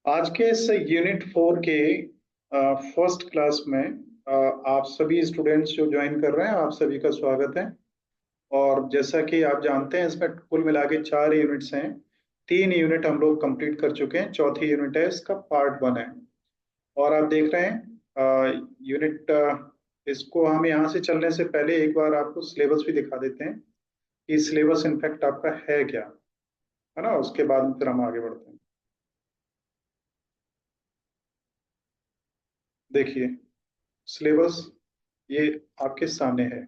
आज के इस यूनिट 4 के फर्स्ट क्लास में आप सभी स्टूडेंट्स जो ज्वाइन कर रहे हैं आप सभी का स्वागत है। और जैसा कि आप जानते हैं इसमें कुल मिला के 4 यूनिट्स हैं। 3 यूनिट हम लोग कंप्लीट कर चुके हैं, चौथी यूनिट है, इसका पार्ट 1 है। और आप देख रहे हैं यूनिट इसको हम यहाँ से चलने से पहले एक बार आपको सिलेबस भी दिखा देते हैं कि सिलेबस इनफेक्ट आपका है क्या, है ना। उसके बाद फिर हम आगे बढ़ते हैं। देखिए सिलेबस ये आपके सामने है।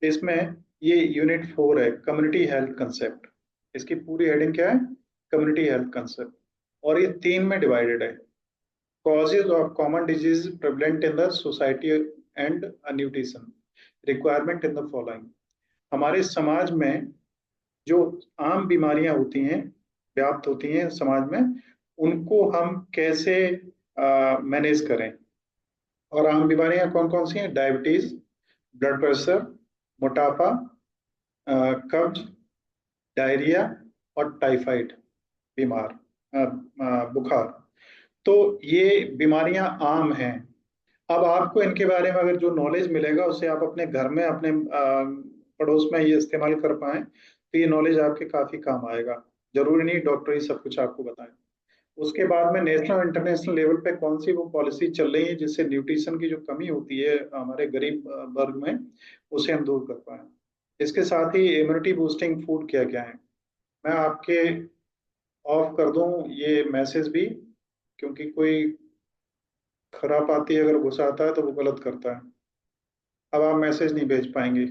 इसमें ये यूनिट 4 है, कम्युनिटी हेल्थ कंसेप्ट। इसकी पूरी हेडिंग क्या है? Community health concept. और ये 3 में डिवाइडेड है। Causes of common disease prevalent in the society and nutrition requirement in the following. हमारे समाज में जो आम बीमारियां होती हैं, व्याप्त होती हैं समाज में, उनको हम कैसे मैनेज करें। और आम बीमारियां कौन कौन सी हैं? डायबिटीज, ब्लड प्रेशर, मोटापा, कब्ज, डायरिया और टाइफाइड बीमार बुखार। तो ये बीमारियां आम हैं। अब आपको इनके बारे में अगर जो नॉलेज मिलेगा उसे आप अपने घर में अपने पड़ोस में ये इस्तेमाल कर पाएं तो ये नॉलेज आपके काफी काम आएगा। जरूरी नहीं डॉक्टर ही सब कुछ आपको बताएं। उसके बाद में नेशनल और इंटरनेशनल लेवल पे कौन सी वो पॉलिसी चल रही है जिससे न्यूट्रिशन की जो कमी होती है हमारे गरीब वर्ग में, उसे हम दूर कर पाए। इसके साथ ही इम्यूनिटी बूस्टिंग फूड क्या क्या है। मैं आपके ऑफ कर दूं ये मैसेज भी, क्योंकि कोई खराब आती है, अगर गुस्सा आता है तो वो गलत करता है। अब आप मैसेज नहीं भेज पाएंगे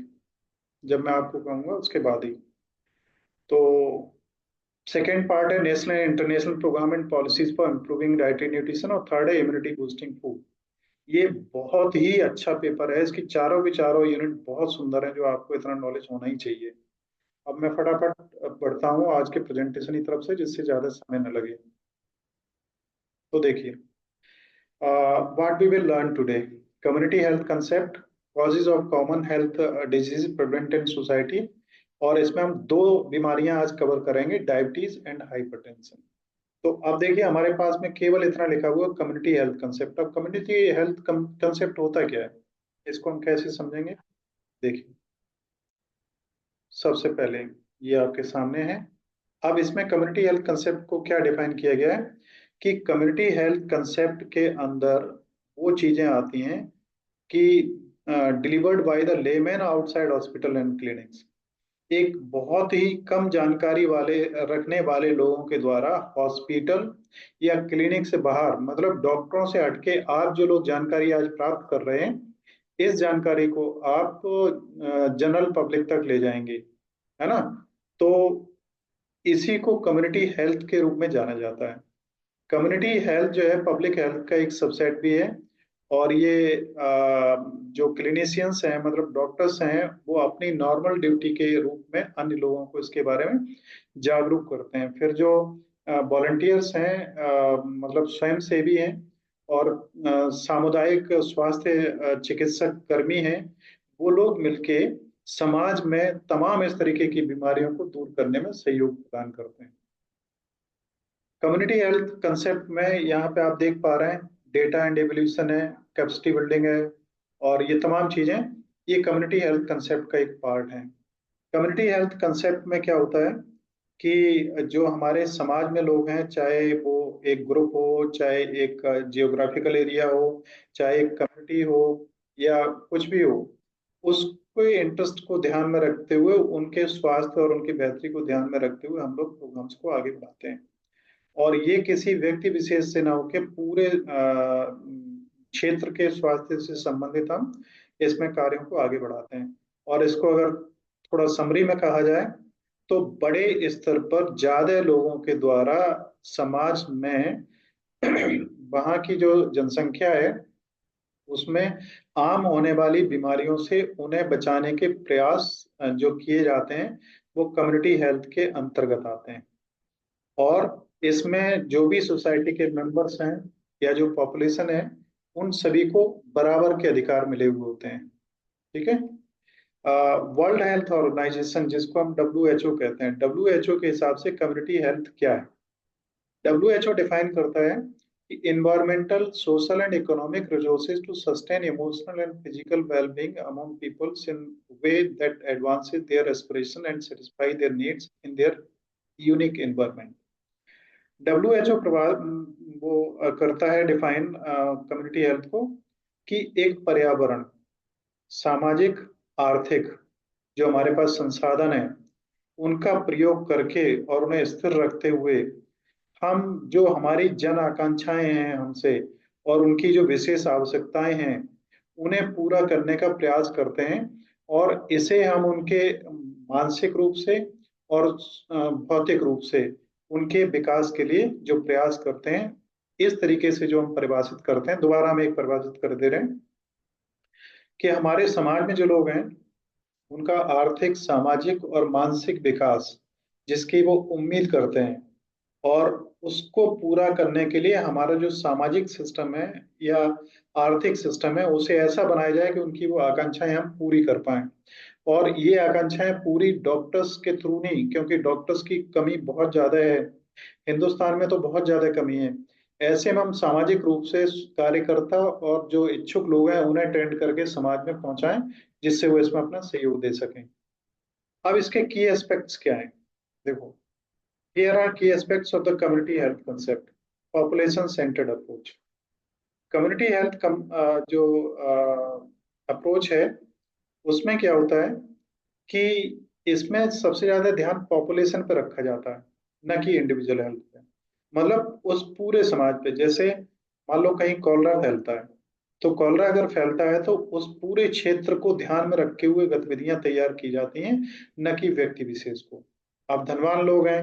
जब मैं आपको कहूंगा उसके बाद ही। तो सेकेंड पार्ट है national and international program and policies for improving dietary nutrition, और थर्ड है इम्यूनिटी बूस्टिंग फूड। ये बहुत ही अच्छा पेपर है। इसकी चारों की चारों यूनिट बहुत सुंदर है, जो आपको इतना नॉलेज होना ही चाहिए। अब मैं फटाफट बढ़ता हूँ आज के प्रेजेंटेशन की तरफ से, जिससे ज्यादा समय न लगे। तो देखिए what we will learn today. Community health concept, causes of common health disease prevalent in society. और इसमें हम 2 बीमारियां आज कवर करेंगे, डायबिटीज एंड हाइपरटेंशन। तो अब देखिए हमारे पास में केवल इतना लिखा हुआ कम्युनिटी हेल्थ कंसेप्ट। अब कम्युनिटी हेल्थ कंसेप्ट होता क्या है, इसको हम कैसे समझेंगे। देखिए सबसे पहले ये आपके सामने है। अब इसमें कम्युनिटी हेल्थ कंसेप्ट को क्या डिफाइन किया गया है कि कम्युनिटी हेल्थ कंसेप्ट के अंदर वो चीजें आती हैं कि delivered by the layman outside hospital and clinics. एक बहुत ही कम जानकारी वाले रखने वाले लोगों के द्वारा हॉस्पिटल या क्लिनिक से बाहर, मतलब डॉक्टरों से हटके आप जो लोग जानकारी आज प्राप्त कर रहे हैं, इस जानकारी को आप जनरल पब्लिक तक ले जाएंगे, है ना। तो इसी को कम्युनिटी हेल्थ के रूप में जाना जाता है। कम्युनिटी हेल्थ जो है पब्लिक हेल्थ का एक सबसेट भी है। और ये जो क्लिनिशियंस हैं, मतलब डॉक्टर्स हैं, वो अपनी नॉर्मल ड्यूटी के रूप में अन्य लोगों को इसके बारे में जागरूक करते हैं। फिर जो वॉलंटियर्स हैं, मतलब स्वयं सेवी हैं, और सामुदायिक स्वास्थ्य चिकित्सक कर्मी हैं, वो लोग मिलके समाज में तमाम इस तरीके की बीमारियों को दूर करने में सहयोग प्रदान करते हैं। कम्युनिटी हेल्थ कंसेप्ट में यहाँ पे आप देख पा रहे हैं डेटा एंड एवोल्यूशन है, कैपेसिटी बिल्डिंग है, और ये तमाम चीजें ये कम्युनिटी हेल्थ कंसेप्ट का एक पार्ट है। कम्युनिटी हेल्थ कंसेप्ट में क्या होता है कि जो हमारे समाज में लोग हैं, चाहे वो एक ग्रुप हो, चाहे एक जियोग्राफिकल एरिया हो, चाहे एक कम्युनिटी हो, या कुछ भी हो, उसके इंटरेस्ट को ध्यान में रखते हुए, उनके स्वास्थ्य और उनकी बेहतरी को ध्यान में रखते हुए हम लोग प्रोग्राम्स को आगे बढ़ाते हैं। और ये किसी व्यक्ति विशेष से ना होकर पूरे क्षेत्र के स्वास्थ्य से संबंधित हम इसमें कार्यों को आगे बढ़ाते हैं। और इसको अगर थोड़ा समरी में कहा जाए तो बड़े स्तर पर ज्यादा लोगों के द्वारा समाज में वहाँ की जो जनसंख्या है उसमें आम होने वाली बीमारियों से उन्हें बचाने के प्रयास जो किए जाते हैं वो कम्युनिटी हेल्थ के अंतर्गत आते हैं। और इसमें जो भी सोसाइटी के मेंबर्स हैं या जो पॉपुलेशन है, उन सभी को बराबर के अधिकार मिले हुए होते हैं। ठीक है। वर्ल्ड हेल्थ ऑर्गेनाइजेशन, जिसको हम WHO कहते हैं, WHO के हिसाब से कम्युनिटी हेल्थ क्या है। WHO डिफाइन करता है कि environmental, social and economic resources to sustain emotional and physical well-being among peoples in way that advances their aspiration and satisfy their needs in their unique environment. WHO वो करता है define community health को कि एक पर्यावरण, सामाजिक, आर्थिक जो हमारे पास संसाधन है उनका प्रयोग करके और उन्हें स्थिर रखते हुए हम जो हमारी जन आकांक्षाएं हैं हमसे और उनकी जो विशेष आवश्यकताएं हैं उन्हें पूरा करने का प्रयास करते हैं, और इसे हम उनके मानसिक रूप से और भौतिक रूप से उनके विकास के लिए जो प्रयास करते हैं, इस तरीके से जो हम परिभाषित करते हैं, दोबारा हम एक परिभाषित कर दे रहे हैं कि हमारे समाज में जो लोग हैं उनका आर्थिक, सामाजिक और मानसिक विकास जिसकी वो उम्मीद करते हैं, और उसको पूरा करने के लिए हमारा जो सामाजिक सिस्टम है या आर्थिक सिस्टम है उसे ऐसा बनाया जाए कि उनकी वो आकांक्षाएं हम पूरी कर पाए। और ये आकांक्षाएं पूरी डॉक्टर्स के थ्रू नहीं, क्योंकि डॉक्टर्स की कमी बहुत ज्यादा है हिंदुस्तान में, तो बहुत ज्यादा कमी है। ऐसे में हम सामाजिक रूप से कार्यकर्ता और जो इच्छुक लोग हैं उन्हें ट्रेंड करके समाज में पहुंचाएं, जिससे वो इसमें अपना सहयोग दे सकें। अब इसके की एस्पेक्ट्स क्या हैं, देखो, here are key aspects of the community health concept. Population centered approach. Community health जो अप्रोच है उसमें क्या होता है कि इसमें सबसे ज्यादा ध्यान पॉपुलेशन पे रखा जाता है, न कि इंडिविजुअल हेल्थ पे। मतलब उस पूरे समाज पे, जैसे मान लो कहीं कॉलरा फैलता है, तो कॉलरा अगर फैलता है तो उस पूरे क्षेत्र को ध्यान में रखे हुए गतिविधियां तैयार की जाती हैं, न कि व्यक्ति विशेष को। अब धनवान लोग हैं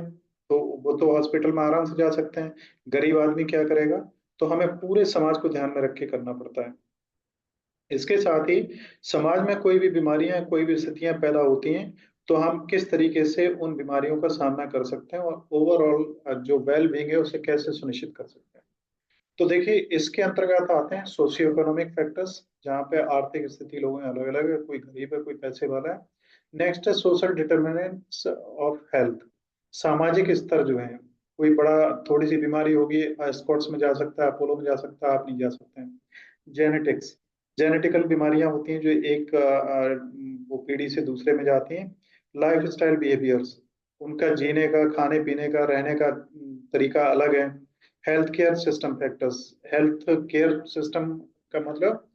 तो वो तो हॉस्पिटल में आराम से जा सकते हैं, गरीब आदमी क्या करेगा, तो हमें पूरे समाज को ध्यान में रख के करना पड़ता है। इसके साथ ही समाज में कोई भी बीमारियां, कोई भी स्थितियां पैदा होती हैं, तो हम किस तरीके से उन बीमारियों का सामना कर सकते हैं और ओवरऑल जो वेल बीइंग है उसे कैसे सुनिश्चित कर सकते हैं। तो देखिए, इसके अंतर्गत आते हैं सोशियो इकोनॉमिक फैक्टर्स, जहाँ पे आर्थिक स्थिति लोगों में अलग अलग है, कोई गरीब है, कोई पैसे वाला है। नेक्स्ट है सोशल डिटर्मिनेंट्स ऑफ हेल्थ, सामाजिक स्तर जो है, कोई बड़ा थोड़ी सी बीमारी होगी, स्कॉट्स में जा सकता है, अपोलो में जा सकता है, आप नहीं जा सकते हैं। जेनेटिक्स, जेनेटिकल बीमारियां होती हैं जो एक वो पीढ़ी से दूसरे में जाती हैं। लाइफ स्टाइल बिहेवियर्स, उनका जीने का, खाने पीने का, रहने का तरीका अलग है। Health care system factors, health care system का मतलब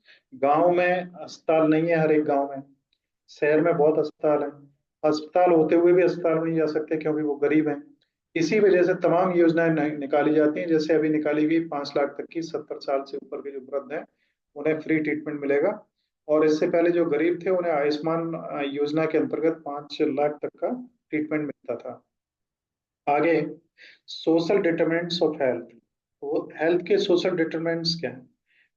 गांव में अस्पताल नहीं है हर एक गांव में, शहर में बहुत अस्पताल है, अस्पताल होते हुए भी अस्पताल में नहीं जा सकते क्योंकि वो गरीब हैं। इसी वजह से तमाम योजनाएं निकाली जाती हैं, जैसे अभी निकाली गई 5 लाख तक की, 70 साल से ऊपर के जो वृद्ध हैं उन्हें फ्री ट्रीटमेंट मिलेगा। और इससे पहले जो गरीब थे उन्हें आयुष्मान योजना के अंतर्गत 5 लाख तक का ट्रीटमेंट मिलता था। आगे, सोशल डिटरमिनेंट्स ऑफ हेल्थ, वो हेल्थ के सोशल डिटरमिनेंट्स क्या हैं।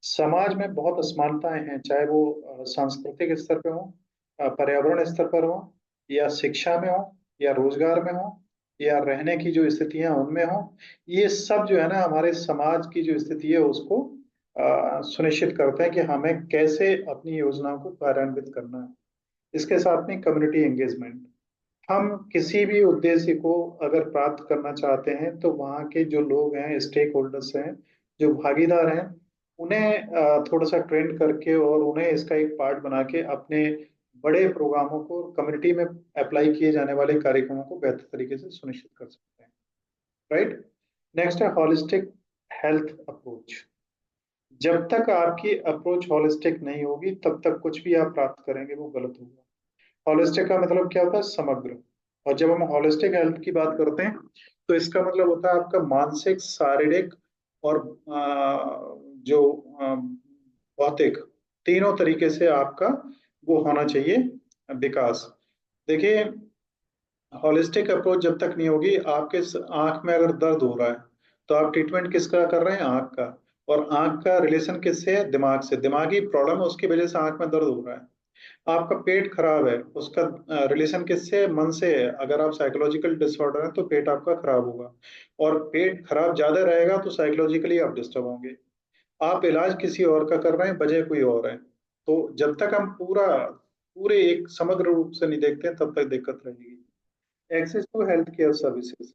समाज में बहुत असमानताएं हैं, चाहे वो सांस्कृतिक स्तर पे हो, पर्यावरण स्तर पर हो, या शिक्षा में हो, या रोजगार में हो, या रहने की जो स्थितियां उनमें हो। ये सब जो है ना हमारे समाज की जो स्थिति है उसको सुनिश्चित करते हैं कि हमें कैसे अपनी योजनाओं को कार्यान्वित करना है। इसके साथ में कम्युनिटी एंगेजमेंट, हम किसी भी उद्देश्य को अगर प्राप्त करना चाहते हैं तो वहाँ के जो लोग हैं, स्टेक होल्डर्स हैं, जो भागीदार हैं, उन्हें थोड़ा सा ट्रेंड करके और उन्हें इसका एक पार्ट बना के अपने बड़े प्रोग्रामों को कम्युनिटी में अप्लाई किए जाने वाले कार्यक्रमों को बेहतर तरीके से सुनिश्चित कर सकते हैं। राइट। नेक्स्ट है हॉलिस्टिक हेल्थ अप्रोच। जब तक आपकी अप्रोच हॉलिस्टिक नहीं होगी तब तक कुछ भी आप प्राप्त करेंगे वो गलत होगा। हॉलिस्टिक का मतलब क्या होता है, समग्र। और जब हम हॉलिस्टिक हेल्थ की बात करते हैं तो इसका मतलब होता है आपका मानसिक, शारीरिक और जो भौतिक, तीनों तरीके से आपका वो होना चाहिए विकास। देखिए, हॉलिस्टिक अप्रोच जब तक नहीं होगी, आपके आंख में अगर दर्द हो रहा है तो आप ट्रीटमेंट किसका कर रहे हैं, आंख का। और आंख का रिलेशन किससे है, दिमाग से। दिमागी प्रॉब्लम है उसकी वजह से आंख में दर्द हो रहा है। आपका पेट खराब है, उसका रिलेशन किससे है, मन से है। अगर आप साइकोलॉजिकल डिसऑर्डर है तो पेट आपका खराब होगा, और पेट खराब ज्यादा रहेगा तो साइकोलॉजिकली आप डिस्टर्ब होंगे। आप इलाज किसी और का कर रहे हैं, वजह कोई और है। तो जब तक हम पूरे एक समग्र रूप से नहीं देखते हैं, तब तक दिक्कत रहेगी। Access to health care services,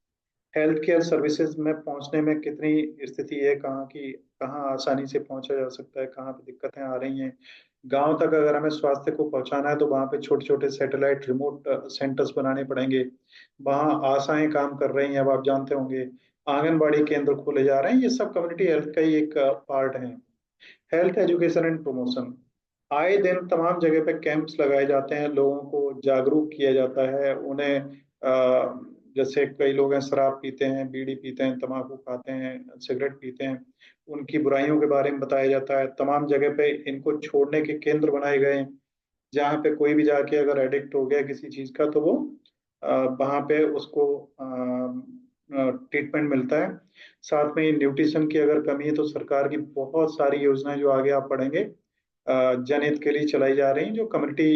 health care services में पहुंचने में कितनी स्थिति है, कहाँ की, कहाँ आसानी से पहुंचा जा सकता है, कहाँ पे दिक्कतें आ रही हैं। गांव तक अगर हमें स्वास्थ्य को पहुंचाना है तो वहाँ पे छोटे छोटे सैटेलाइट रिमोट सेंटर्स बनाने पड़ेंगे। वहाँ आशाएं काम कर रही हैं, अब आप जानते होंगे। आंगनबाड़ी केंद्र खोले जा रहे हैं, ये सब कम्युनिटी हेल्थ का ही एक पार्ट है। हेल्थ एजुकेशन एंड प्रमोशन, आए दिन तमाम जगह पे कैंप्स लगाए जाते हैं, लोगों को जागरूक किया जाता है। उन्हें जैसे कई लोग हैं शराब पीते हैं, बीड़ी पीते हैं, तंबाकू खाते हैं, सिगरेट पीते हैं, उनकी बुराइयों के बारे में बताया जाता है। तमाम जगह पे इनको छोड़ने के केंद्र बनाए गए हैं, जहाँ पे कोई भी जाके अगर एडिक्ट हो गया किसी चीज का तो वो वहाँ पे उसको ट्रीटमेंट मिलता है। साथ में न्यूट्रिशन की अगर कमी है तो सरकार की बहुत सारी योजनाएं जो आगे आप पढ़ेंगे जनहित के लिए चलाई जा रही हैं, जो कम्युनिटी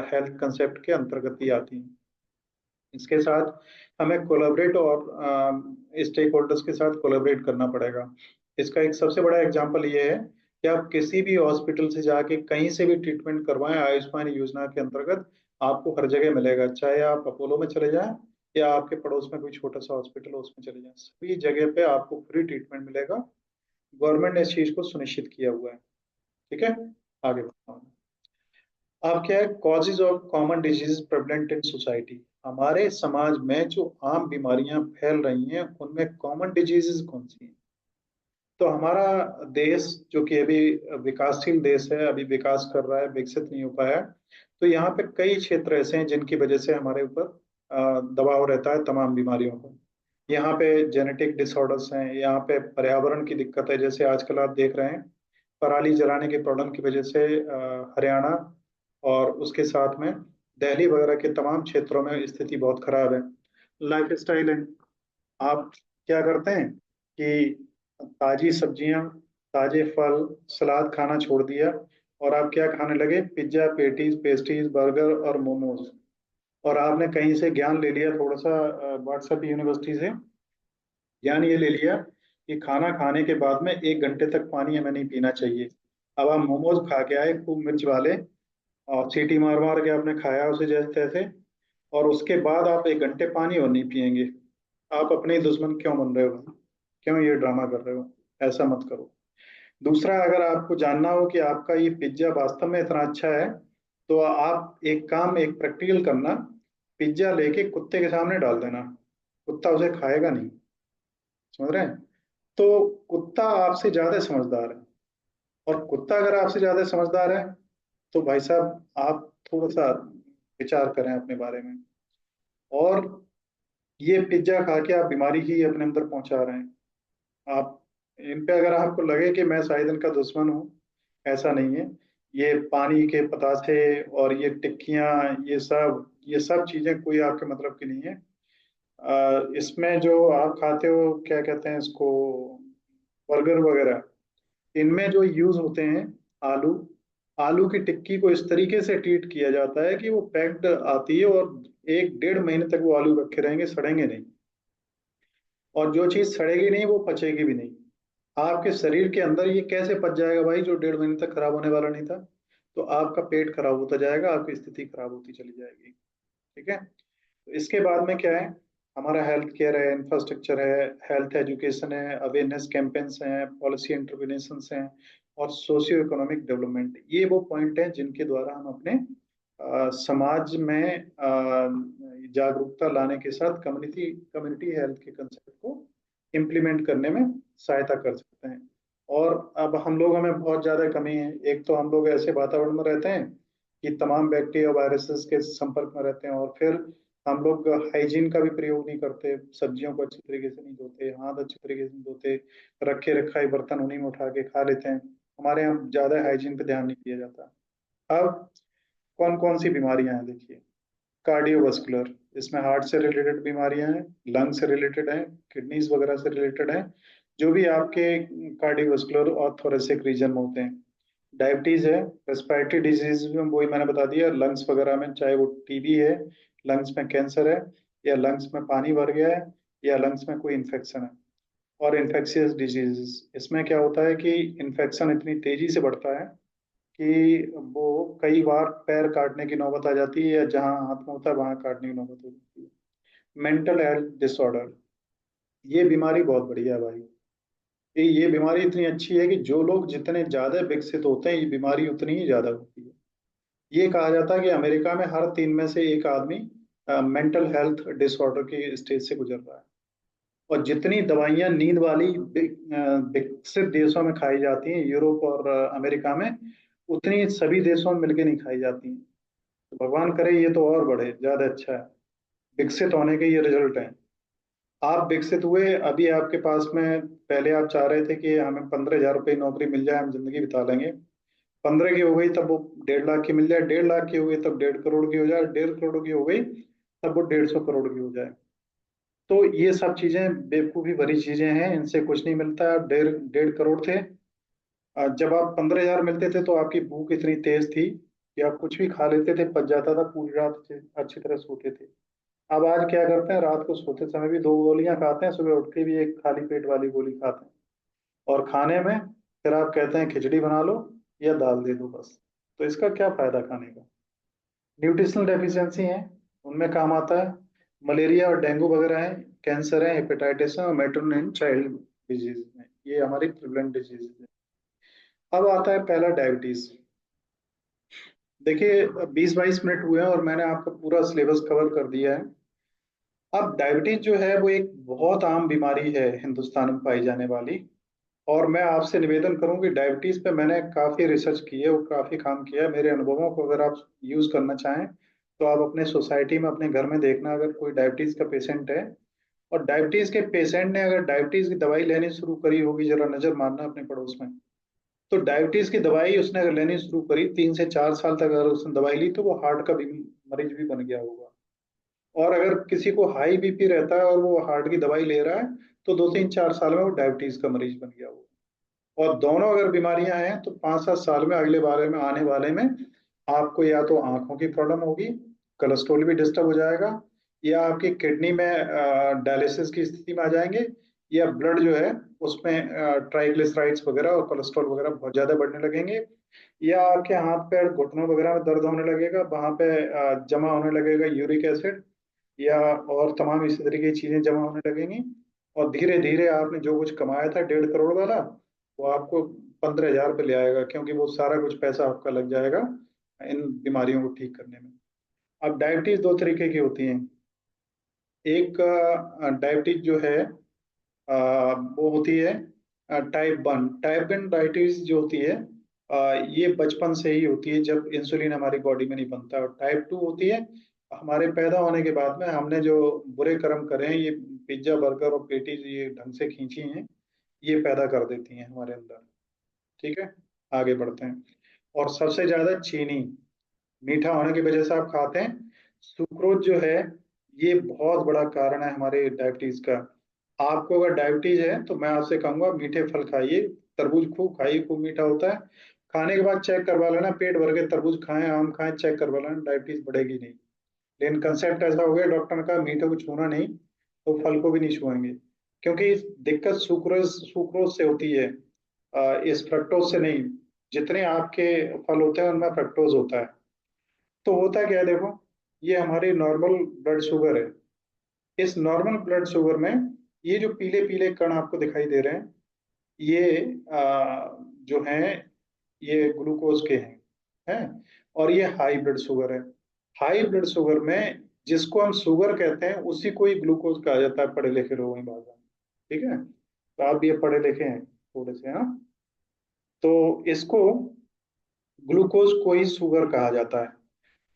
हेल्थ कंसेप्ट के अंतर्गत ही आती हैं। इसके साथ हमें कोलैबोरेट और स्टेक होल्डर्स के साथ कोलैबोरेट करना पड़ेगा। इसका एक सबसे बड़ा एग्जांपल ये है कि आप किसी भी हॉस्पिटल से जाके कहीं से भी ट्रीटमेंट करवाएं आयुष्मान योजना के अंतर्गत, आपको हर जगह मिलेगा। चाहे आप अपोलो में चले जाएं या आपके पड़ोस में कोई छोटा सा हॉस्पिटल हो उसमें चले जाएं, सभी जगह पे आपको फ्री ट्रीटमेंट मिलेगा। गवर्नमेंट ने इस चीज को सुनिश्चित किया हुआ है। ठीक है, आगे बढ़ता हूं। अब क्या है, causes of common disease prevalent in society. हमारे समाज में जो आम बीमारियां फैल रही हैं उनमें कॉमन डिजीजेस कौन सी हैं? तो हमारा देश जो कि अभी विकासशील देश है, अभी विकास कर रहा है, विकसित नहीं हो पाया है, तो यहाँ पे कई क्षेत्र ऐसे हैं जिनकी वजह से हमारे ऊपर दबाव रहता है तमाम बीमारियों का। यहाँ पे जेनेटिक डिसऑर्डर्स हैं, यहाँ पे पर्यावरण की दिक्कत है, जैसे आजकल आप देख रहे हैं पराली जलाने के प्रॉब्लम की वजह से हरियाणा और उसके साथ में दिल्ली वगैरह के तमाम क्षेत्रों में स्थिति बहुत खराब है। लाइफ स्टाइल है, आप क्या करते हैं कि ताजी सब्जियां, ताजे फल, सलाद खाना छोड़ दिया और आप क्या खाने लगे, पिज्जा, पेटीज, पेस्ट्रीज, बर्गर और मोमोज। और आपने कहीं से ज्ञान ले लिया थोड़ा सा, व्हाट्सएप यूनिवर्सिटी से ज्ञान ये ले लिया कि खाना खाने के बाद में 1 घंटे तक पानी हमें नहीं पीना चाहिए। अब आप मोमोज खा के आए खूब मिर्च वाले, और सीटी मार मार के आपने खाया उसे जैसे तैसे, और उसके बाद आप 1 घंटे पानी और नहीं पिएंगे। आप अपने ही दुश्मन क्यों बन रहे हो? क्यों ये ड्रामा कर रहे हो? ऐसा मत करो। दूसरा, अगर आपको जानना हो कि आपका ये पिज्जा वास्तव में इतना अच्छा है, तो आप एक काम, एक प्रैक्टिकल करना, पिज्जा लेके कुत्ते के सामने डाल देना, कुत्ता उसे खाएगा नहीं। समझ रहे हैं? तो कुत्ता आपसे ज्यादा समझदार है, और कुत्ता अगर आपसे ज्यादा समझदार है तो भाई साहब आप थोड़ा सा विचार करें अपने बारे में। और ये पिज्जा खा के आप बीमारी ही अपने अंदर पहुंचा रहे हैं। आप इन पे अगर आपको लगे कि मैं शायद इनका दुश्मन हूँ, ऐसा नहीं है। ये पानी के पतासे और ये टिक्कियाँ, ये सब चीजें कोई आपके मतलब की नहीं है। इसमें जो आप खाते हो क्या कहते हैं इसको, बर्गर वगैरह, इनमें जो यूज होते हैं आलू, आलू की टिक्की को इस तरीके से ट्रीट किया जाता है कि वो पैक्ड आती है और 1 1.5 महीने तक वो आलू रखे रहेंगे, सड़ेंगे नहीं। और जो चीज सड़ेगी नहीं वो पचेगी भी नहीं। आपके शरीर के अंदर ये कैसे पच जाएगा भाई, जो 1.5 महीने तक खराब होने वाला नहीं था? तो आपका पेट खराब होता जाएगा, आपकी स्थिति खराब होती चली जाएगी। ठीक है, तो इसके बाद में क्या है, हमारा हेल्थ केयर है, इंफ्रास्ट्रक्चर है, हेल्थ एजुकेशन है, अवेयरनेस कैंपेन्स हैं, पॉलिसी इंटरवेंशंस हैं, और सोशियो इकोनॉमिक डेवलपमेंट। ये वो पॉइंट हैं जिनके द्वारा हम अपने समाज में जागरूकता लाने के साथ कम्युनिटी कम्युनिटी हेल्थ के कंसेप्ट को इम्प्लीमेंट करने में सहायता कर सकते हैं। और अब हम लोग, हमें बहुत ज्यादा कमी है। एक तो हम लोग ऐसे वातावरण में रहते हैं कि तमाम बैक्टीरिया वायरसेस के संपर्क में रहते हैं, और फिर हम लोग हाइजीन का भी प्रयोग नहीं करते, सब्जियों को अच्छी तरीके से नहीं धोते, हाथ अच्छी तरीके से नहीं धोते, रखे रखाई बर्तन उन्हीं में उठा के खा लेते हैं। हमारे यहाँ ज्यादा हाइजीन पे ध्यान नहीं दिया जाता। अब कौन कौन सी बीमारियां हैं देखिए, कार्डियोवास्कुलर, इसमें हार्ट से रिलेटेड बीमारियां हैं, लंग से रिलेटेड हैं, किडनीज वगैरह से रिलेटेड हैं, जो भी आपके कार्डियोवास्कुलर और थोरेसिक रीजन में होते हैं। डायबिटीज है, रेस्पिरेटरी डिजीज में वही मैंने बता दिया, लंग्स वगैरह में, चाहे वो टीबी है, लंग्स में कैंसर है, या लंग्स में पानी भर गया है, या लंग्स में कोई इन्फेक्शन है। और इन्फेक्शियस डिजीजेस, इसमें क्या होता है कि इन्फेक्शन इतनी तेजी से बढ़ता है कि वो कई बार पैर काटने की नौबत आ जाती है, या जहां हाथ में होता है वहां काटने की नौबत हो जाती है। मेंटल हेल्थ डिसऑर्डर, ये बीमारी बहुत बढ़िया है भाई। ये बीमारी इतनी अच्छी है कि जो लोग जितने ज्यादा विकसित होते हैं ये बीमारी उतनी ही ज्यादा होती है। ये कहा जाता है कि अमेरिका में हर 3 में से एक आदमी मेंटल हेल्थ डिसऑर्डर की स्टेज से गुजर रहा है। और जितनी दवाइयां नींद वाली विकसित देशों में खाई जाती हैं, यूरोप और अमेरिका में, उतनी सभी देशों में मिलकर नहीं खाई जाती हैं। तो भगवान करे ये तो और बढ़े, ज्यादा अच्छा है। विकसित होने के ये रिजल्ट हैं। आप विकसित हुए, अभी आपके पास में, पहले आप चाह रहे थे कि हमें 15,000 रुपये नौकरी मिल जाए, हम जिंदगी बिता लेंगे। 15 की हो गई तब वो 1.5 लाख की मिल जाए, 1.5 लाख की हो गई तब 1.5 करोड़ की हो जाए, 1.5 करोड़ की हो गई तब वो 150 करोड़ की हो जाए। तो ये सब चीजें बेवकूफी भरी चीजें हैं, इनसे कुछ नहीं मिलता। आप 1.5 करोड़ थे, जब आप 15,000 मिलते थे तो आपकी भूख इतनी तेज थी कि आप कुछ भी खा लेते थे, पच जाता था, पूरी रात अच्छी तरह सोते थे। अब आज क्या करते हैं, रात को सोते समय भी 2 गोलियां खाते हैं, सुबह उठ के भी एक खाली पेट वाली गोली खाते हैं। और खाने में फिर आप कहते हैं खिचड़ी बना लो या दाल दे दो बस। तो इसका क्या फायदा खाने का। न्यूट्रिशनल डेफिशिएंसी है, उनमें काम आता है। मलेरिया और डेंगू वगैरह है, कैंसर है, हेपेटाइटिस है, और मैटरनल एंड चाइल्ड डिजीज में, ये हमारी प्रिवलेंट डिजीज है। अब आता है पहला, डायबिटीज। देखिए, 20-22 मिनट हुए हैं और मैंने आपका पूरा सिलेबस कवर कर दिया है। अब डायबिटीज जो है वो एक बहुत आम बीमारी है हिंदुस्तान में पाई जाने वाली। और मैं आपसे निवेदन करूं कि डायबिटीज पे मैंने काफी रिसर्च की है और काफी काम किया है। मेरे अनुभवों को अगर आप यूज करना चाहें तो आप अपने सोसाइटी में, अपने घर में देखना, अगर कोई डायबिटीज का पेशेंट है और डायबिटीज के पेशेंट ने अगर डायबिटीज की दवाई लेनी शुरू करी होगी, जरा नजर मारना अपने पड़ोस में। तो डायबिटीज की दवाई उसने अगर लेनी शुरू करी, 3 से 4 साल तक अगर उसने दवाई ली, तो वो हार्ट का भी मरीज भी बन गया होगा। और अगर किसी को हाई बीपी रहता है और वो हार्ट की दवाई ले रहा है, तो 2-3-4 साल में वो डायबिटीज का मरीज बन गया होगा। और दोनों अगर बीमारियां हैं तो 5-7 साल में, अगले बारे में, आने वाले में, आपको या तो आंखों की प्रॉब्लम होगी, कोलेस्ट्रॉल भी डिस्टर्ब हो जाएगा, या आपकी किडनी में डायलिसिस की स्थिति में आ जाएंगे, या ब्लड जो है उसमें ट्राइग्लिसराइड्स वगैरह और कोलेस्ट्रॉल वगैरह बहुत ज्यादा बढ़ने लगेंगे, या आपके हाथ पैर घुटनों वगैरह में दर्द होने लगेगा, वहां पे जमा होने लगेगा यूरिक एसिड, या और तमाम इसी तरीके की चीजें जमा होने लगेंगी। और धीरे धीरे आपने जो कुछ कमाया था 1.5 करोड़ वाला, वो आपको 15,000 पे ले आएगा, क्योंकि वो सारा कुछ पैसा आपका लग जाएगा इन बीमारियों को ठीक करने में। अब डायबिटीज दो तरीके की होती हैं। एक डायबिटीज जो है वो होती है टाइप 1। टाइप 1 डायबिटीज जो होती है, ये बचपन से ही होती है, जब इंसुलिन हमारी बॉडी में नहीं बनता। और टाइप 2 होती है हमारे पैदा होने के बाद में, हमने जो बुरे कर्म करे हैं, ये पिज्जा बर्गर और पेटीज ये ढंग से खींची हैं, ये पैदा कर देती हैं हमारे अंदर। ठीक है, आगे बढ़ते हैं। और सबसे ज्यादा चीनी, मीठा होने की वजह से आप खाते हैं। सुक्रोज जो है, ये बहुत बड़ा कारण है हमारे डायबिटीज का। आपको अगर डायबिटीज है तो मैं आपसे कहूंगा मीठे फल खाइए, तरबूज खूब खाइए, खूब मीठा होता है। खाने के बाद चेक करवा लेना, पेट भर के तरबूज खाएं, आम खाएं, चेक करवा लेना, डायबिटीज बढ़ेगी नहीं। लेकिन कंसेप्ट ऐसा हो गया डॉक्टर का, मीठे को छूना नहीं, तो फल को भी नहीं छुएंगे। क्योंकि दिक्कत सुक्रोज सुक्रोज से होती है, इस फ्रक्टोज से नहीं। जितने आपके फल होते हैं उनमें फ्रक्टोज होता है। तो होता क्या है, देखो, ये हमारी नॉर्मल ब्लड शुगर है। इस नॉर्मल ब्लड शुगर में ये जो पीले पीले कण आपको दिखाई दे रहे हैं, ये जो हैं, ये ग्लूकोज के हैं। और ये हाई ब्लड शुगर है। हाई ब्लड शुगर में जिसको हम शुगर कहते हैं उसी को ही ग्लूकोज कहा जाता है, पढ़े लिखे लोगों की भाषा में। ठीक है, तो आप ये पढ़े लिखे हैं थोड़े से, हाँ। तो इसको, ग्लूकोज को ही शुगर कहा जाता है।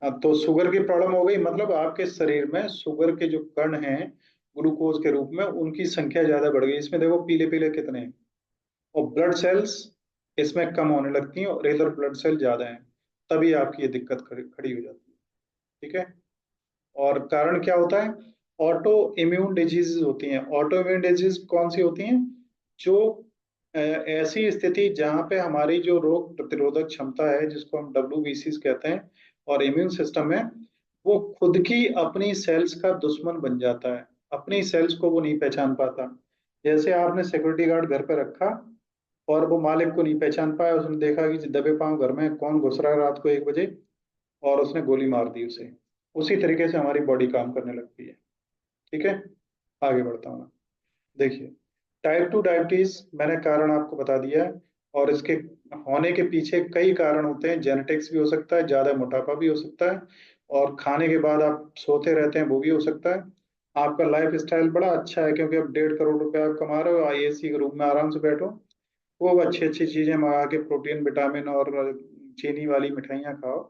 अब तो शुगर की प्रॉब्लम हो गई, मतलब आपके शरीर में शुगर के जो कण हैं ग्लूकोज के रूप में, उनकी संख्या ज्यादा बढ़ गई। इसमें देखो पीले पीले कितने हैं। और ब्लड सेल्स इसमें कम होने लगती हैं और इधर ब्लड सेल ज्यादा हैं। तभी आपकी ये दिक्कत खड़ी हो जाती है। ठीक है। और कारण क्या होता है, ऑटो इम्यून डिजीज होती हैं। ऑटो इम्यून डिजीज कौन सी होती हैं, जो ऐसी स्थिति जहाँ पे हमारी जो रोग प्रतिरोधक क्षमता है, जिसको हम WBC कहते हैं, और इम्यून सिस्टम है, वो खुद की अपनी सेल्स का दुश्मन बन जाता है। अपनी सेल्स को वो नहीं पहचान पाता। जैसे आपने सिक्योरिटी गार्ड घर पे रखा और वो मालिक को नहीं पहचान पाया, उसने देखा कि दबे पांव घर में कौन घुस रहा है रात को 1 बजे, और उसने गोली मार दी उसे। उसी तरीके से हमारी बॉडी काम करने लगती है। ठीक है, आगे बढ़ता हूँ मैं। देखिए, टाइप 2 डायबिटीज मैंने कारण आपको बता दिया है, और इसके होने के पीछे कई कारण होते हैं। जेनेटिक्स भी हो सकता है, ज्यादा मोटापा भी हो सकता है, और खाने के बाद आप सोते रहते हैं वो भी हो सकता है। आपका लाइफ स्टाइल बड़ा अच्छा है, क्योंकि अब 1.5 करोड़ रुपए आप कमा रहे हो, एसी के रूम में आराम से बैठो, खूब अच्छी अच्छी चीजें मंगा के प्रोटीन विटामिन और चीनी वाली मिठाइयाँ खाओ।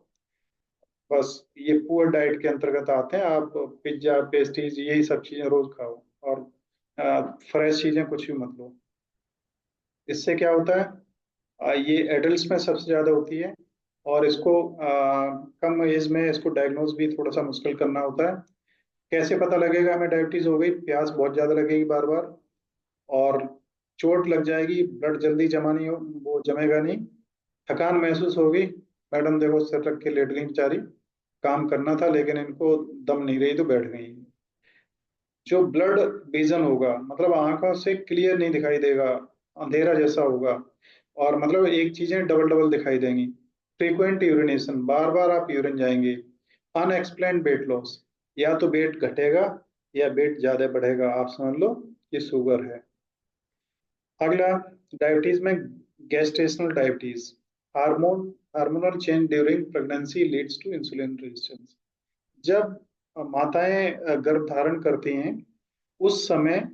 बस ये पुअर डाइट के अंतर्गत आते हैं। आप पिज्जा पेस्ट्रीज यही सब चीजें रोज खाओ, और फ्रेश चीजें कुछ भी मत लो। इससे क्या होता है, ये एडल्ट्स में सबसे ज्यादा होती है, और इसको कम एज में इसको डायग्नोज भी थोड़ा सा मुश्किल करना होता है। कैसे पता लगेगा हमें डायबिटीज हो गई? प्यास बहुत ज्यादा लगेगी बार बार, और चोट लग जाएगी, ब्लड जल्दी जमा नहीं हो, वो जमेगा नहीं। थकान महसूस होगी, मैडम देखो सिर रख के लेट गई बेचारी, काम करना था लेकिन इनको दम नहीं रही तो बैठ गई। जो ब्लड विजन होगा, मतलब आंखों से क्लियर नहीं दिखाई देगा, अंधेरा जैसा होगा, और मतलब एक चीजें डबल डबल दिखाई देंगी। फ्रीक्वेंट यूरिनेशन, बार बार आप यूरिन जाएंगे। अनएक्सप्लेन्ड वेट लॉस, या तो वेट घटेगा या वेट ज्यादा बढ़ेगा, आप समझ लो ये शुगर है। अगला, डायबिटीज में gestational diabetes, hormonal change during pregnancy leads to insulin resistance. जब माताएं गर्भ धारण करती हैं, उस समय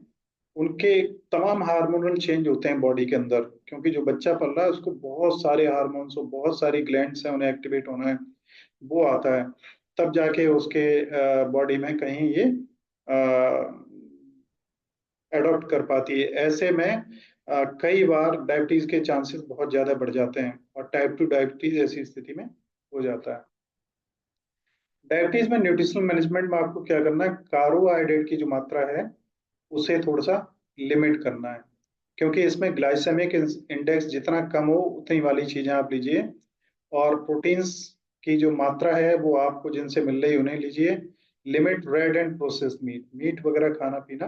उनके तमाम हार्मोनल चेंज होते हैं बॉडी के अंदर, क्योंकि जो बच्चा पल रहा है उसको बहुत सारे हार्मोन्स और बहुत सारी ग्लैंड्स हैं, उन्हें एक्टिवेट होना है, वो आता है। तब जाके उसके बॉडी में कहीं ये एडॉप्ट कर पाती है। ऐसे में कई बार डायबिटीज के चांसेस बहुत ज्यादा बढ़ जाते हैं, और टाइप 2 डायबिटीज ऐसी स्थिति में हो जाता है। डायबिटीज में न्यूट्रिशनल मैनेजमेंट में आपको क्या करना है, कार्बोहाइड्रेट की जो मात्रा है उसे थोड़ा सा लिमिट करना है, क्योंकि इसमें ग्लाइसेमिक इंडेक्स जितना कम हो उतनी वाली चीजें आप लीजिए। और प्रोटीन्स की जो मात्रा है वो आपको जिनसे मिल रही है उन्हें लीजिए। Limit red and processed meat, meat वगैरह खाना पीना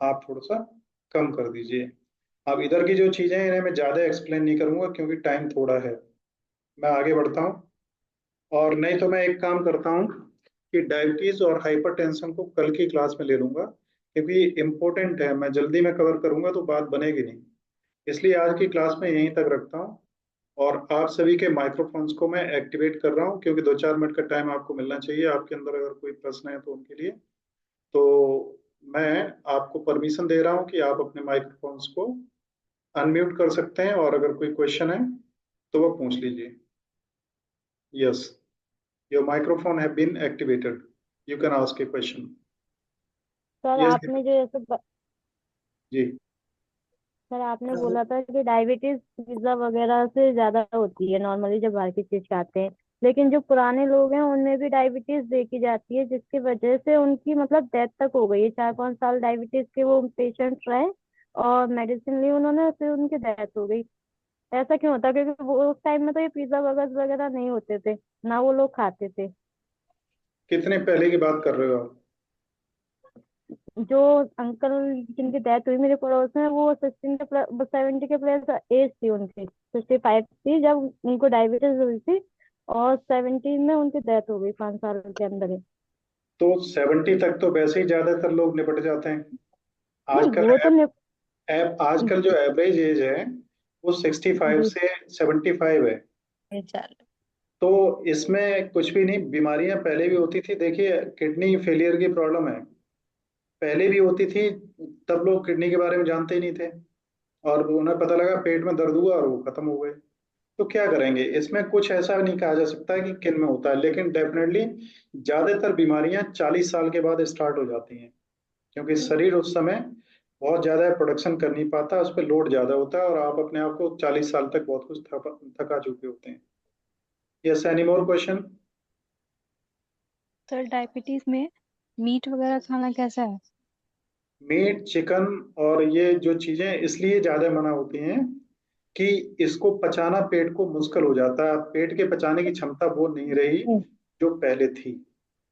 आप थोड़ा सा कम कर दीजिए। अब इधर की जो चीजें हैं इन्हें मैं ज्यादा एक्सप्लेन नहीं करूंगा, क्योंकि टाइम थोड़ा है। मैं आगे बढ़ता हूँ, और नहीं तो मैं एक काम करता हूँ कि डायबिटीज और हाइपरटेंशन को कल की क्लास में ले लूंगा, क्योंकि इम्पोर्टेंट है, मैं जल्दी में कवर करूंगा तो बात बनेगी नहीं। इसलिए आज की क्लास में यहीं तक रखता हूँ, और आप सभी के माइक्रोफोन्स को मैं एक्टिवेट कर रहा हूँ, क्योंकि 2-4 मिनट का टाइम आपको मिलना चाहिए। आपके अंदर अगर कोई प्रश्न है तो उनके लिए, तो मैं आपको परमिशन दे रहा हूँ कि आप अपने माइक्रोफोन्स को अनम्यूट कर सकते हैं, और अगर कोई क्वेश्चन है तो वो पूछ लीजिए। Yes, your microphone have been activated, you can ask a question. Sir yes आपने जो ऐसे जी। सर आपने बोला था कि डायबिटीज पिज्जा वगैरह से ज्यादा होती है नॉर्मली जब बाहर की चीज खाते हैं, लेकिन जो पुराने लोग हैं उनमें भी डायबिटीज देखी जाती है, जिसकी वजह से उनकी मतलब डेथ तक हो गई है। 4-5 साल डायबिटीज के वो पेशेंट रहे और मेडिसिन ली उन्होंने, फिर उनकी डेथ हो गई। ऐसा क्यों होता है? क्योंकि वो उस टाइम में तो ये पिज्जा बर्गर वगैरह नहीं होते थे, ना वो लोग खाते थे। कितने पहले की बात कर रहे हो आप? जो अंकल जिनकी डेथ हुई मेरे पड़ोस में, वो 70 के प्लस एज थी उनकी, 65 थी जब उनको डायबिटीज हुई थी, और 70 में उनकी डेथ हो गई 5 साल के अंदर ही। तो 70 तक तो वैसे ही ज्यादातर लोग निपट जाते हैं। नहीं आजकल वो तो आजकल जो एवरेज एज है वो 65 जी। से 75 है। तो इसमें कुछ भी नहीं, बीमारियां पहले भी होती थी। देखिए, किडनी फेलियर की प्रॉब्लम है, पहले भी होती थी, तब लोग किडनी के बारे में जानते ही नहीं थे, और उन्हें पता लगा पेट में दर्द हुआ और वो खत्म हो गए। तो क्या करेंगे, इसमें कुछ ऐसा नहीं कहा जा सकता है कि किन में होता है, लेकिन डेफिनेटली ज्यादातर बीमारियां 40 साल के बाद स्टार्ट हो जाती हैं, क्योंकि शरीर उस समय बहुत ज्यादा प्रोडक्शन कर नहीं पाता, उस पर लोड ज्यादा होता है, और आप अपने आप को 40 साल तक बहुत कुछ थका चुके होते हैं। Yes, any more question? Sir diabetes में मीट वगैरह खाना कैसा है? मीट चिकन और ये जो चीजें इसलिए ज्यादा मना होती हैं कि इसको पचाना पेट को मुश्किल हो जाता है, पेट के पचाने की क्षमता वो नहीं रही जो पहले थी।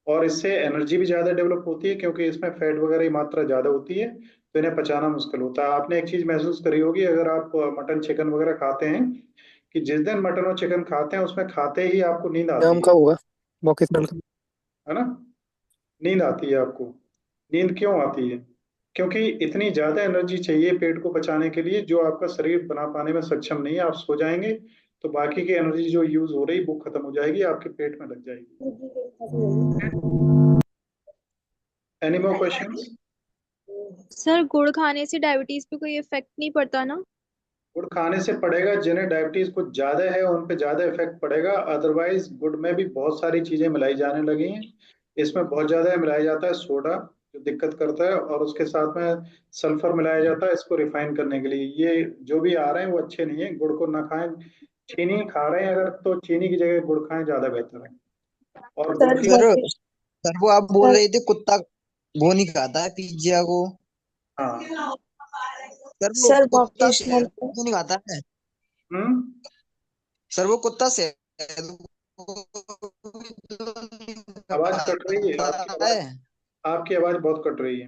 और इससे एनर्जी भी ज्यादा डेवलप होती है, क्योंकि इसमें फैट वगैरह की मात्रा ज्यादा होती है, तो इन्हें पचाना मुश्किल होता है। आपने एक चीज महसूस करी होगी, अगर आप मटन चिकन वगैरह खाते हैं, कि जिस दिन मटन और चिकन खाते हैं उसमें खाते ही आपको नींद आती नाम का है होगा मौके से डाल कर। है ना? नींद आती है आपको। नींद क्यों आती है? क्योंकि इतनी ज्यादा एनर्जी चाहिए पेट को पचाने के लिए जो आपका शरीर बना पाने में सक्षम नहीं है। आप सो जाएंगे तो बाकी की एनर्जी जो यूज हो रही वो खत्म हो जाएगी, आपके पेट में लग जाएगी। Any more questions? सर गुड़ खाने से डायबिटीज पे कोई इफेक्ट नहीं पड़ता ना? गुड़ खाने से पड़ेगा, जिन्हें डायबिटीज कुछ ज्यादा है उन पे ज्यादा इफेक्ट पड़ेगा। अदरवाइज गुड़ में भी बहुत सारी चीजें मिलाई जाने लगी हैं। इसमें बहुत ज्यादा मिलाया जाता है सोडा, जो दिक्कत करता है, और उसके साथ में सल्फर मिलाया जाता है इसको रिफाइन करने के लिए। ये जो भी आ रहे हैं वो अच्छे नहीं है, गुड़ को ना खाएं। चीनी खा रहे हैं अगर तो चीनी की जगह गुड़ खाएं, ज्यादा बेहतर है। और गुड़ सर की सर वोके सर वो आप बोल सर रहे थे कुत्ता वो नहीं खाता है पिज्जा को। हाँ। सर वो सर कुत्ता वोकेशनल शहद को नहीं खाता है। हम्म। सर वो कुत्ता शहद को नहीं आवाज कट रही है खाता आपकी है। आवाज। आपकी आवाज बहुत कट रही है।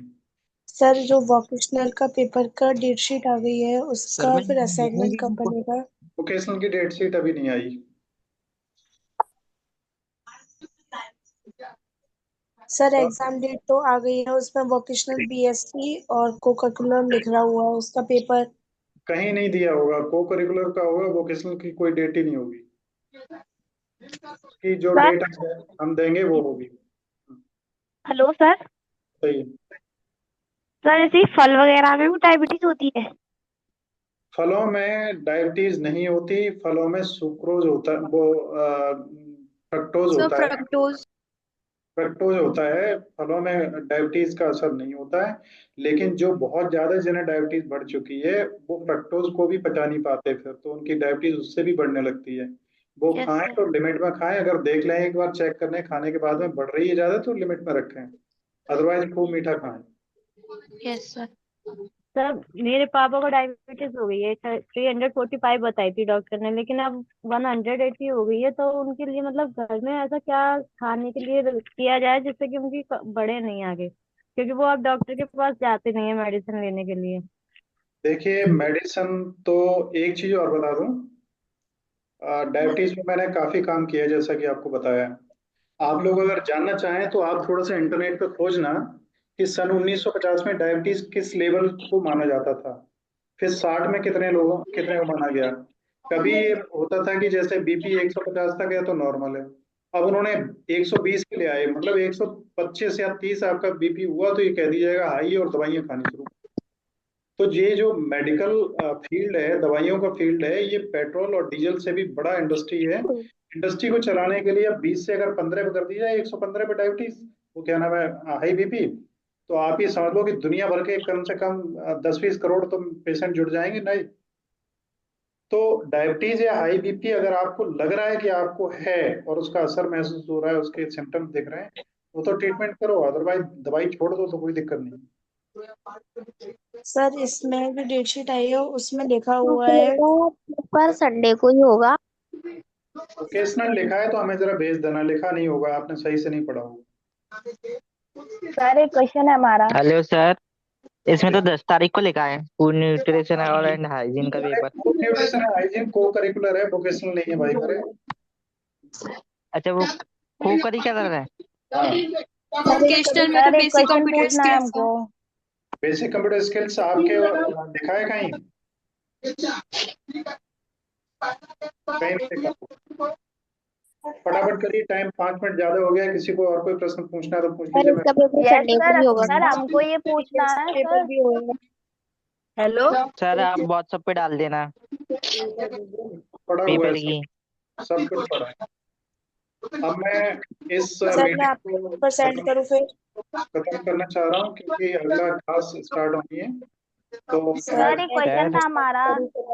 सर जो वोकेशनल का पेपर का डेट शीट आ गई है सर उसका मैं फिर ये बोलूँ असाइनमेंट कि कब बनेगा? वोकेशनल की डेट शीट अभी नहीं आई। सर एग्जाम डेट तो आ गई है, उसमें वोकेशनल बीएससी और को करिकुलम लिख रहा हुआ है उसका पेपर। कहीं नहीं दिया होगा, को करिकुलर का होगा, वोकेशनल की कोई डेट ही नहीं होगी। उसकी जो सर डेट हम देंगे वो होगी। Hello sir. सही है। सर ऐसे ही फल वगैरह में भी डायबिटीज होती है? फलों में डायबिटीज नहीं होती, फलों में सुक्रोज होता है, वो फ्रक्टोज सर होता है। फ्रक्टोज। फ्रक्टोज होता है, फलों में डायबिटीज का असर नहीं होता है। लेकिन जो बहुत ज्यादा जिन्हें डायबिटीज बढ़ चुकी है वो फ्रक्टोज को भी पचा नहीं पाते, फिर तो उनकी डायबिटीज उससे भी बढ़ने लगती है। वो यस खाएं सर। तो लिमिट में खाएं, अगर देख लें एक बार चेक करने खाने के बाद में बढ़ रही है ज्यादा तो लिमिट में रखें, अदरवाइज खूब मीठा खाएं। Yes sir. सर मेरे पापा को डायबिटीज हो गई है, 345 बताई थी डॉक्टर ने, लेकिन अब 180 हो गई है। तो उनके लिए मतलब घर में ऐसा क्या खाने के लिए किया जाए जिससे कि उनकी बढ़े नहीं आगे, क्योंकि वो अब डॉक्टर के पास जाते नहीं है मेडिसिन लेने के लिए। देखिए मेडिसिन तो, एक चीज और बता दूं, डायबिटीज में मैंने काफी काम किया है जैसा कि आपको बताया। आप लोग अगर जानना चाहें तो आप थोड़ा सा इंटरनेट पे खोजना कि सन 1950 में डायबिटीज किस लेवल को माना जाता था, फिर 60 में कितने को माना गया। कभी ये होता था कि जैसे बीपी 150 तक है तो नॉर्मल है, अब उन्होंने 120 के ले आए, मतलब 125 या 30 आपका बीपी हुआ तो ये कह दिया जाएगा हाई और दवाइयां खानी शुरू। तो ये जो मेडिकल फील्ड है, दवाइयों का फील्ड है, ये पेट्रोल और डीजल से भी बड़ा इंडस्ट्री है। इंडस्ट्री को चलाने के लिए अब 20 से अगर 15 पे कर दी जाए, 115 पे डायबिटीज, वो क्या नाम है, हाई बीपी, तो आप ये समझ लो कि दुनिया भर के कम से कम 10-20 करोड़ तो पेशेंट जुड़ जाएंगे नहीं। तो डायबिटीज या हाई बीपी अगर आपको लग रहा है कि आपको है और उसका असर महसूस हो रहा है, उसके सिम्टम्स दिख रहे हैं, वो तो ट्रीटमेंट करो, अदरवाइज दवाई छोड़ दो तो कोई दिक्कत नहीं। सर इसमें जो डेट शीट आई है उसमें लिखा हुआ मुझे है। लग रहा है पेपर संडे को ही होगा। वोकेशनल लिखा है तो हमें जरा भेज देना, लिखा नहीं होगा, आपने सही से नहीं पढ़ा होगा। सर एक क्वेश्चन है हमारा। हेलो सर, इसमें तो 10 तारीख को लिखा है फूड न्यूट्रिशन और एंड हाइजीन का paper. Food nutrition and hygiene को करिकुलर है, वोकेशनल नहीं है भाई मेरे। अच्छा वो करी क्या कर रहा है? हाँ, वोकेशनल में तो सर एक बेसिक क्वेश्चन कंप्यूटर पूछना है स्किल्स हमको। का। बेसिक कंप्यूटर स्किल्स आपके लिखा है कहीं? कहीं नहीं लिखा। फटाफट करिए, टाइम 5 मिनट ज्यादा हो गया, किसी को और कोई प्रश्न पूछना है तो पूछ सर लीजिए। मैं इसका पेपर यस संडे को सर। ही होगा सर क्या? हमको ये पूछना है पेपर सर। भी होगा। हेलो सर आप व्हाट्सएप पे डाल देना पढ़ा हुआ है पेपर सब, की। सब कुछ पढ़ा है। अब मैं इस सर मैं मीटिंग आपको को पेपर सेंड करूँ फिर? खत्म करना चाह रहा हूँ क्योंकि अगला क्लास स्टार्ट होनी है। तो सर सर एक क्वेश्चन सर था हमारा। करूँ फिर?